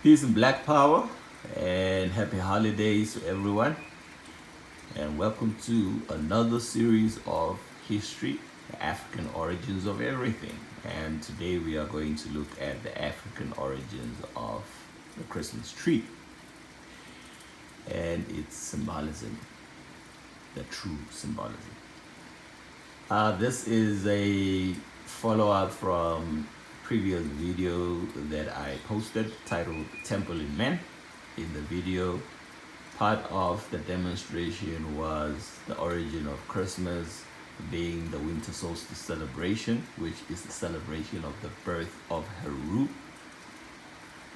Peace and Black Power, and happy holidays to everyone. And welcome to another series of history, the African origins of everything. And today we are going to look at the African origins of the Christmas tree and its symbolism, the true symbolism. This is a follow-up from previous video that I posted titled Temple in Men. In the video, part of the demonstration was the origin of Christmas being the winter solstice celebration, which is the celebration of the birth of Heru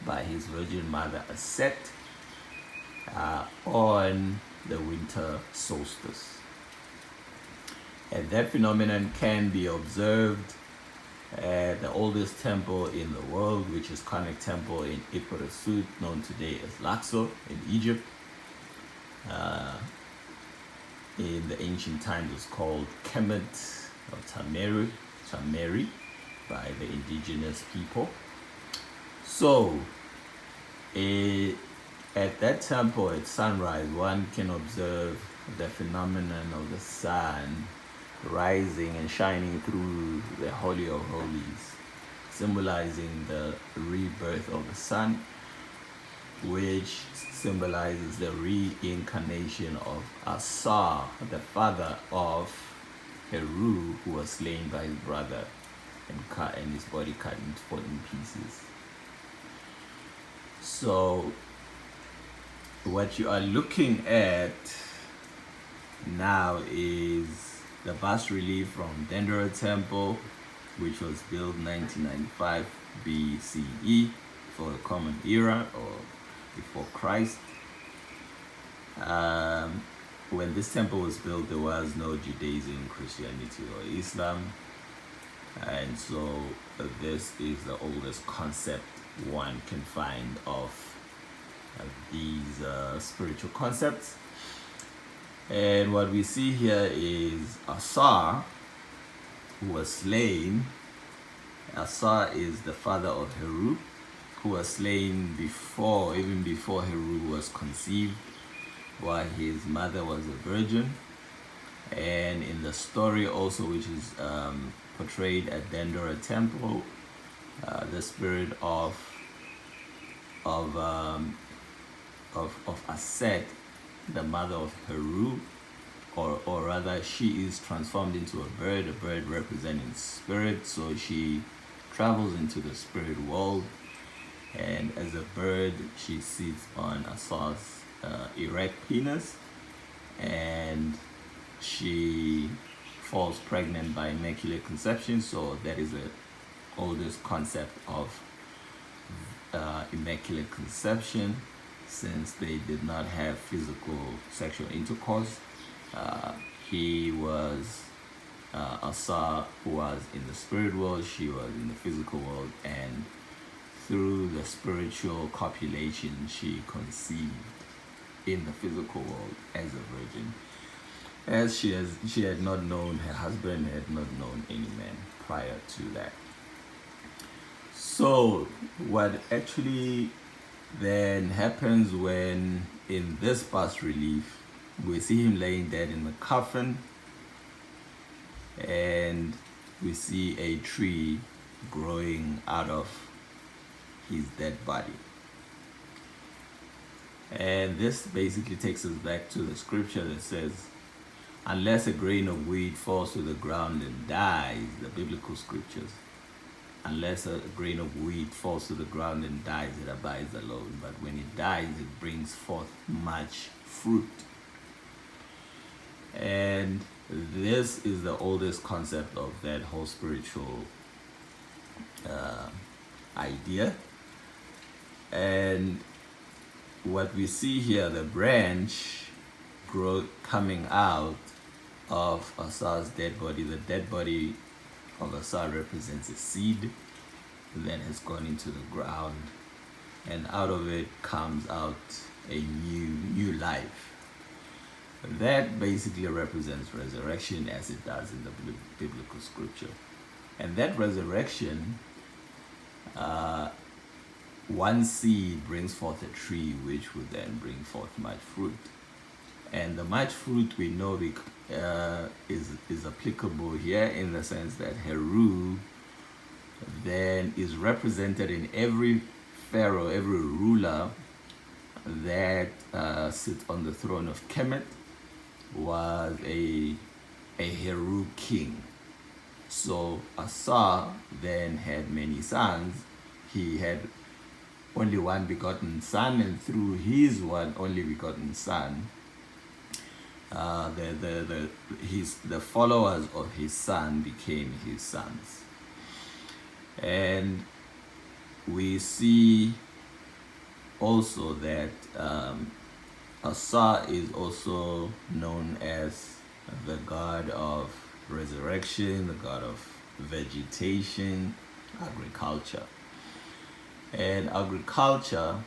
by his virgin mother Aset on the winter solstice. And that phenomenon can be observed at the oldest temple in the world, which is Karnak Temple in Iperesut, known today as Luxor in Egypt. In the ancient times, it was called Kemet or Tameri by the indigenous people. So, at that temple at sunrise, one can observe the phenomenon of the sun rising and shining through the Holy of Holies, symbolizing the rebirth of the sun, which symbolizes the reincarnation of Asa, the father of Heru, who was slain by his brother and his body cut into 14 pieces. So what you are looking at now is the bas relief from Dendera Temple, which was built 1995 BCE, for the Common Era or before Christ. When this temple was built, there was no Judaism, Christianity, or Islam, and so this is the oldest concept one can find of these spiritual concepts. And what we see here is Asa, who was slain. Asa is the father of Heru, who was slain even before Heru was conceived, while his mother was a virgin. And in the story also, which is portrayed at Dendera Temple, the spirit of Aset, the mother of Heru, or rather she is transformed into a bird representing spirit, so she travels into the spirit world, and as a bird she sits on Asa's erect penis, and she falls pregnant by immaculate conception. So that is the oldest concept of immaculate conception, since they did not have physical sexual intercourse. Asa was in the spirit world, she was in the physical world, and through the spiritual copulation she conceived in the physical world as a virgin, as she had not known her husband, had not known any man prior to that. So what actually then happens when in this bas relief we see him laying dead in the coffin, and we see a tree growing out of his dead body. And this basically takes us back to the scripture that says, unless a grain of wheat falls to the ground and dies, the biblical scriptures, unless a grain of wheat falls to the ground and dies, it abides alone. But when it dies, it brings forth much fruit. And this is the oldest concept of that whole spiritual idea. And what we see here, the branch coming out of Asa's dead body. The dead body of Asa represents a seed that has gone into the ground, and out of it comes out a new life. That basically represents resurrection, as it does in the biblical scripture. And that resurrection one seed brings forth a tree which would then bring forth much fruit. And the much fruit we know is applicable here in the sense that Heru then is represented in every pharaoh, every ruler that sits on the throne of Kemet was a Heru king. So Asa then had many sons. He had only one begotten son, and through his one only begotten son, the followers of his son became his sons. And we see also that Asa is also known as the god of resurrection, the god of vegetation, agriculture. And agriculture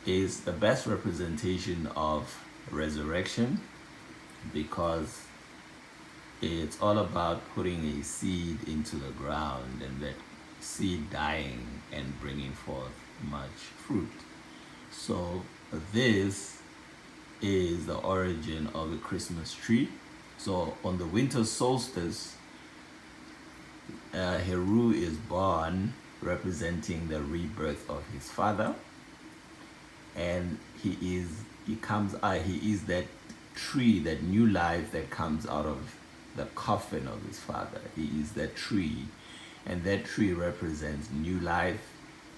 is the best representation of resurrection because it's all about putting a seed into the ground and that seed dying and bringing forth much fruit. So this is the origin of the Christmas tree. So on the winter solstice, Heru is born, representing the rebirth of his father, and he is that tree, that new life that comes out of the coffin of his father. He is that tree, and that tree represents new life,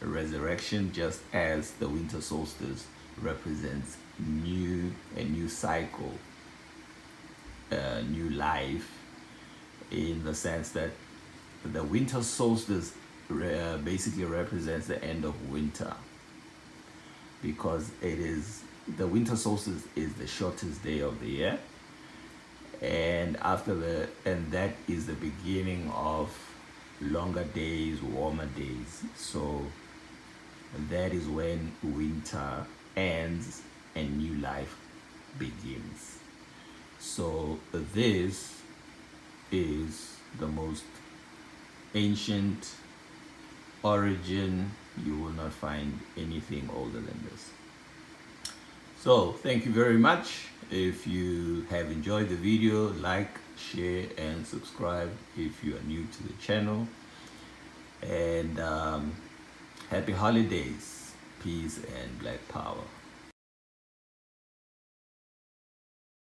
a resurrection, just as the winter solstice represents a new cycle, new life, in the sense that the winter solstice basically represents the end of winter, because the winter solstice is the shortest day of the year, and that is the beginning of longer days, warmer days. So that is when winter ends and new life begins. So this is the most ancient origin. You will not find anything older than this. So thank you very much. If you have enjoyed the video, like, share and subscribe if you are new to the channel. And happy holidays, peace and black power.